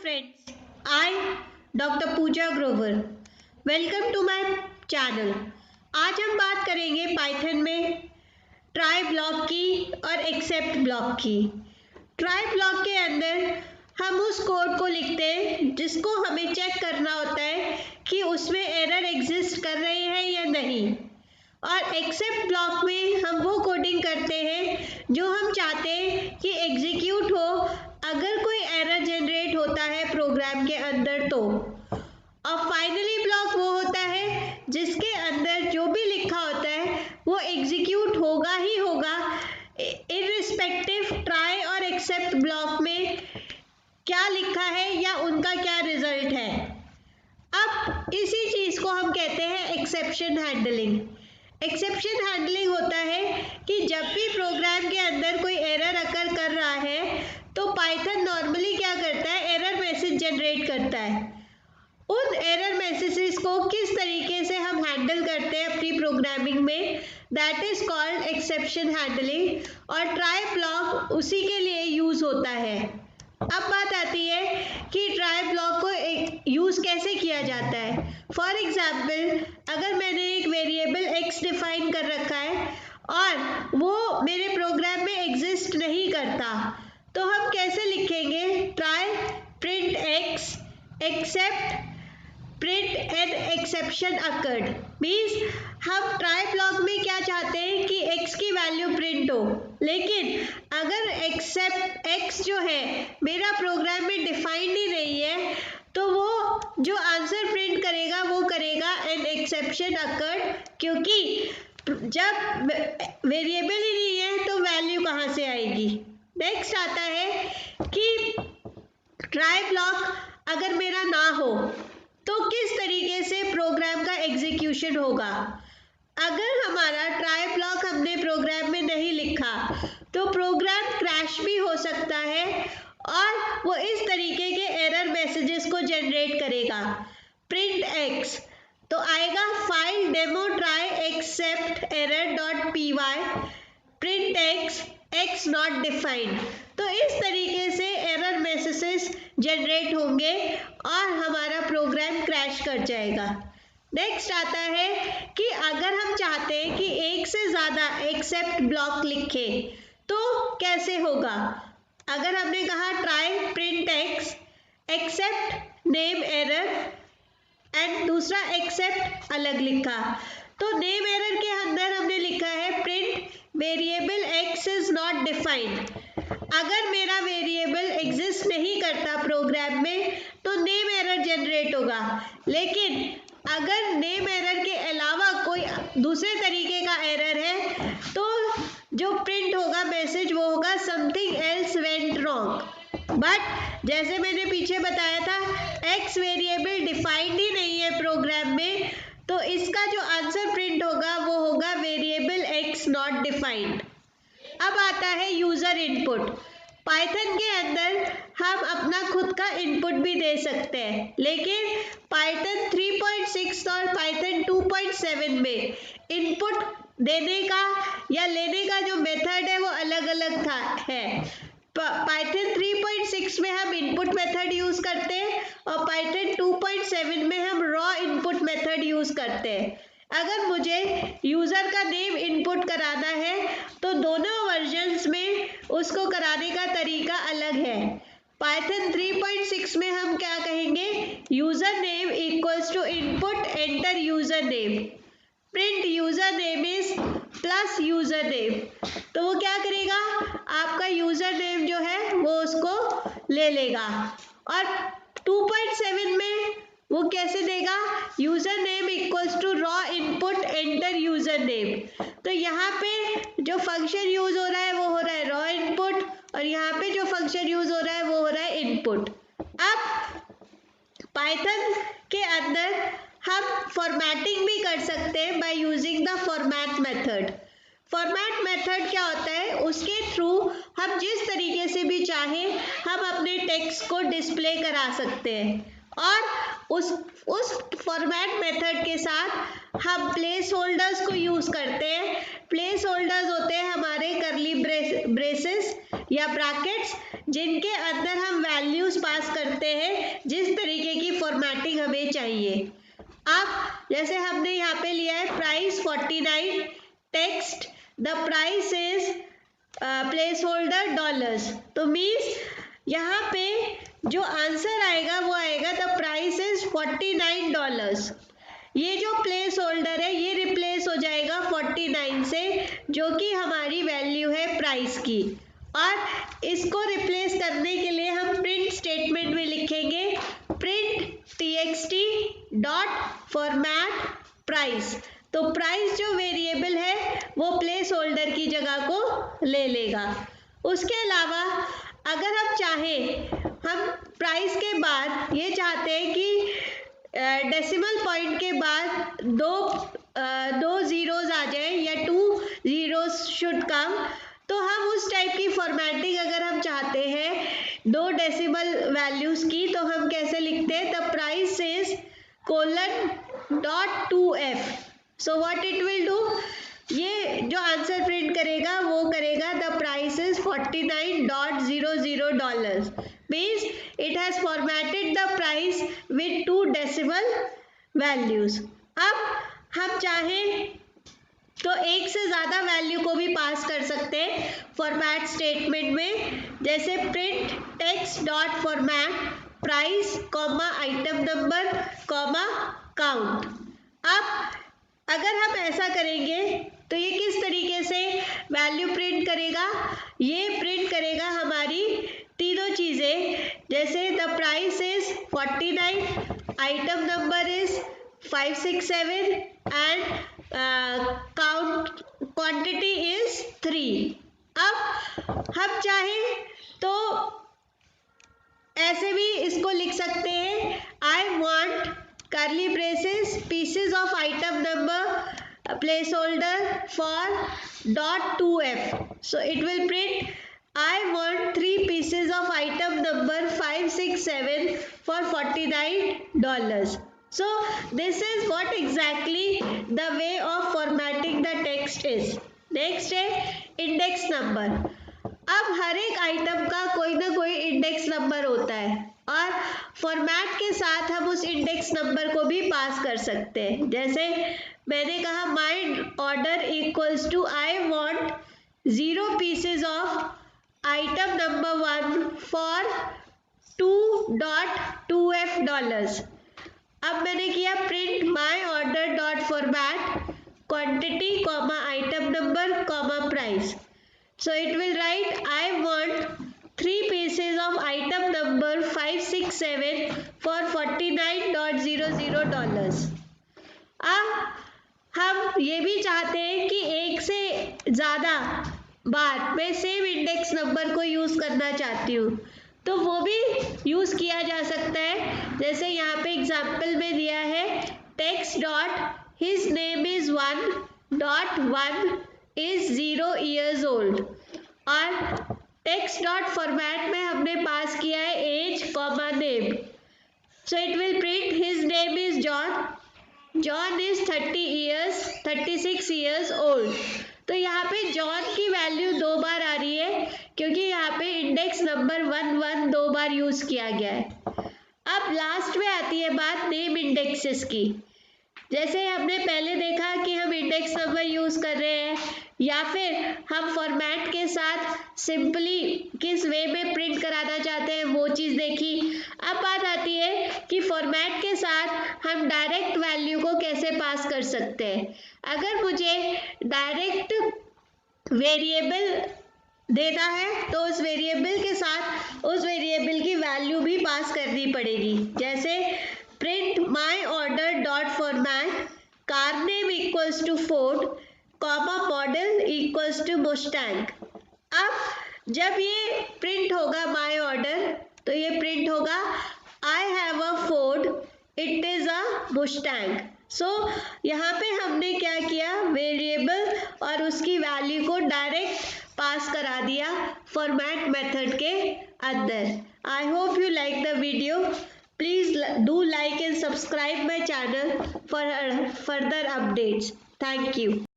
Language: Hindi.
friends, I doctor Pooja Grover welcome to my channel. आज हम बात करेंगे पाइथन में ट्राई ब्लॉक की और एक्सेप्ट ब्लॉक की। ट्राई ब्लॉक के अंदर हम उस कोड को लिखते हैं जिसको हमें चेक करना होता है कि उसमें एरर एग्जिस्ट कर रहे हैं या नहीं, और एक्सेप्ट ब्लॉक में हम वो कोडिंग करते हैं जो हम चाहते हैं कि एग्जीक्यूट हो अगर कोई एरर जनरेट होता है प्रोग्राम के अंदर तो। और फाइनली ब्लॉक वो होता है जिसके अंदर जो भी लिखा होता है वो एग्जीक्यूट होगा ही होगा, इररिस्पेक्टिव ट्राई और एक्सेप्ट ब्लॉक में क्या लिखा है या उनका क्या रिजल्ट है। अब इसी चीज़ को हम कहते हैं एक्सेप्शन हैंडलिंग। एक्सेप्शन हैंडलिंग होता है कि जब भी प्रोग्राम के अंदर कोई एरर अकर कर रहा है तो पाइथन नॉर्मली क्या करता है, एरर मैसेज जनरेट करता है। उन एरर मैसेजेस को किस तरीके से हम हैंडल करते हैं अपनी प्रोग्रामिंग में, that is called exception handling, और ट्राई ब्लॉक उसी के लिए यूज होता है। अब बात आती है कि ट्राई ब्लॉक को यूज कैसे किया जाता है। फॉर एग्जाम्पल, अगर मैंने एक वेरिएबल x डिफाइन कर रखा है और वो मेरे प्रोग्राम में एग्जिस्ट नहीं करता, तो हम कैसे लिखेंगे, try print x except print an exception occurred. Means हम ट्राई ब्लॉक में क्या चाहते हैं कि x की वैल्यू प्रिंट हो, लेकिन अगर एक्सेप्ट x जो है मेरा प्रोग्राम में डिफाइंड ही नहीं है तो वो जो आंसर प्रिंट करेगा वो करेगा एन एक्सेप्शन अकर्ड, क्योंकि जब वेरिएबल ही नहीं है तो वैल्यू कहाँ से आएगी। नेक्स्ट आता है कि ट्राई ब्लॉक अगर मेरा ना हो तो किस तरीके से प्रोग्राम का एग्जीक्यूशन होगा। अगर हमारा ट्राई ब्लॉक हमने प्रोग्राम में नहीं लिखा तो प्रोग्राम क्रैश भी हो सकता है और वो इस तरीके के एरर मैसेजेस को जनरेट करेगा। प्रिंट एक्स तो आएगा file demo try except error dot P Y print x not defined. तो इस तरीके से एरर मैसेजेस जनरेट होंगे और हमारा प्रोग्राम क्रैश कर जाएगा। नेक्स्ट आता है कि अगर हम चाहते हैं कि एक से ज़्यादा एक्सेप्ट ब्लॉक लिखे तो कैसे होगा। अगर हमने कहा try print x except name error and दूसरा एक्सेप्ट अलग लिखा, तो नेम एरर के अंदर हमने लिखा है print variable x is not defined. अगर मेरा वेरिएबल एग्जिस्ट नहीं करता प्रोग्राम में तो नेम एरर जनरेट होगा, लेकिन अगर नेम एरर के अलावा कोई दूसरे तरीके का एरर है तो जो प्रिंट होगा मैसेज वो होगा something else went wrong. But जैसे मैंने पीछे बताया था एक्स वेरिएबल डिफाइंड ही नहीं है प्रोग्राम में, तो इसका जो आंसर प्रिंट होगा वो होगा वेरिएबल एक्स नॉट डिफाइंड। अब आता है यूजर इनपुट। पाइथन के अंदर हम अपना खुद का इनपुट भी दे सकते हैं, लेकिन पाइथन 3.6 और पाइथन 2.7 में इनपुट देने का या लेने का जो मेथड है वो अलग अलग है। पाइथन 3.6 में हम इनपुट मेथड यूज करते हैं और पाइथन 2.7 में हम रॉ इनपुट मेथड यूज करते हैं। अगर मुझे यूजर का नेम इनपुट कराना है तो दोनों वर्जन्स में उसको कराने का तरीका अलग है। पाइथन 3.6 में हम क्या कहेंगे, user name equals to input enter user name print user name is plus user name. तो वो क्या करेगा, आपका यूजर नेम जो है वो उसको ले लेगा। और 2.7 में वो कैसे देगा, user name equals to raw input enter user name. तो यहाँ पे जो फंक्शन यूज हो रहा है वो हो रहा है रॉ इनपुट, और यहाँ पे जो फंक्शन यूज हो रहा है वो हो रहा है इनपुट। अब पाइथन के अंदर हम फॉर्मेटिंग भी कर सकते हैं by using the format method. Format method क्या होता है, उसके थ्रू हम जिस तरीके से भी चाहें हम अपने टेक्स्ट को डिस्प्ले करा सकते हैं, और उस फॉर्मेट मेथड के साथ हम प्लेस होल्डर्स को यूज करते हैं। प्लेस होल्डर्स होते हैं हमारे करली ब्रेसेस या ब्रैकेट्स, जिनके अंदर हम वैल्यूज पास करते हैं जिस तरीके की फॉर्मेटिंग हमें चाहिए। अब जैसे हमने यहाँ पे लिया है price 49, text the price is place holder dollars, तो मीन्स यहाँ पे जो आंसर आएगा वो आएगा द प्राइस इज $49। ये जो प्लेस होल्डर है ये रिप्लेस हो जाएगा 49 से, जो कि हमारी वैल्यू है प्राइस की। और इसको रिप्लेस करने के लिए हम प्रिंट स्टेटमेंट में लिखेंगे print txt dot format price. तो प्राइस जो वेरिएबल है वो प्लेस होल्डर की जगह को ले लेगा। उसके अलावा अगर हम चाहें, हम प्राइस के बाद ये चाहते हैं कि डेसिमल पॉइंट के बाद दो जीरोज आ जाए या 2 zeros शुड कम, तो हम उस टाइप की फॉर्मेटिंग अगर हम चाहते हैं 2 डेसिमल वैल्यूज की, तो हम कैसे लिखते हैं the price is :2f। So what it will do, ये जो आंसर प्रिंट करेगा वो करेगा the price is $49.00, means it has formatted the price with 2 decimal values. अब हम चाहें तो एक से ज़्यादा वैल्यू को भी पास कर सकते हैं फॉर्मेट स्टेटमेंट में, जैसे print text dot format price comma item number comma count. अब अगर हम ऐसा करेंगे तो ये किस तरीके से वैल्यू प्रिंट करेगा, ये प्रिंट करेगा हमारी तीनों चीज़ें, जैसे the price is 49, item number is 567 and quantity is 3। अब हम चाहें तो ऐसे भी इसको लिख सकते हैं आई वॉन्ट करली braces pieces of item number placeholder for .2f, so it will print I want 3 pieces of item number 567 for $49. So this is what exactly the way of formatting the text is. Next है इंडेक्स नंबर। अब हर एक आइटम का कोई ना कोई इंडेक्स नंबर होता है और फॉर्मेट के साथ हम उस इंडेक्स नंबर को भी पास कर सकते हैं। जैसे मैंने कहा my order equals to I want 0 pieces of item number 1 for $2.2f। अब मैंने किया print my order dot format quantity comma item number comma price, so it will write I want 3 pieces of item number 567 for $49.00। अब हम ये भी चाहते हैं कि एक से ज़्यादा बार मैं सेम इंडेक्स नंबर को यूज़ करना चाहती हूँ, तो वो भी यूज़ किया जा सकता है। जैसे यहाँ पे एग्जाम्पल में दिया है text dot his name is 1.1 is 0 years old, और टेक्स्ट डॉट फॉर्मेट में हमने पास किया है age comma name, so it will print his name is John is 36 years old। तो यहाँ पे जॉन की वैल्यू 2 बार आ रही है क्योंकि यहाँ पे इंडेक्स नंबर 11 2 बार यूज किया गया है। अब लास्ट में आती है बात नेम इंडेक्सेस की। जैसे हमने पहले देखा कि हम इंडेक्स नंबर यूज कर रहे हैं या फिर हम फॉर्मेट के साथ सिंपली किस वे में प्रिंट कराना चाहते हैं वो चीज़ देखी। अब बात आती है कि फॉर्मेट के साथ हम डायरेक्ट वैल्यू को कैसे पास कर सकते हैं। अगर मुझे डायरेक्ट वेरिएबल देना है तो उस वेरिएबल के साथ उस वेरिएबल की वैल्यू भी पास करनी पड़ेगी। जैसे print my order dot format car name equals to Ford comma model equals to Mustang. अब जब ये प्रिंट होगा माई ऑर्डर तो ये प्रिंट होगा I have a Ford it is a Mustang. सो यहाँ पे हमने क्या किया, वेरिएबल और उसकी वैल्यू को डायरेक्ट पास करा दिया फॉर्मेट मेथड के अंदर। I hope you like the video. Please do like and subscribe my channel for further updates. Thank you.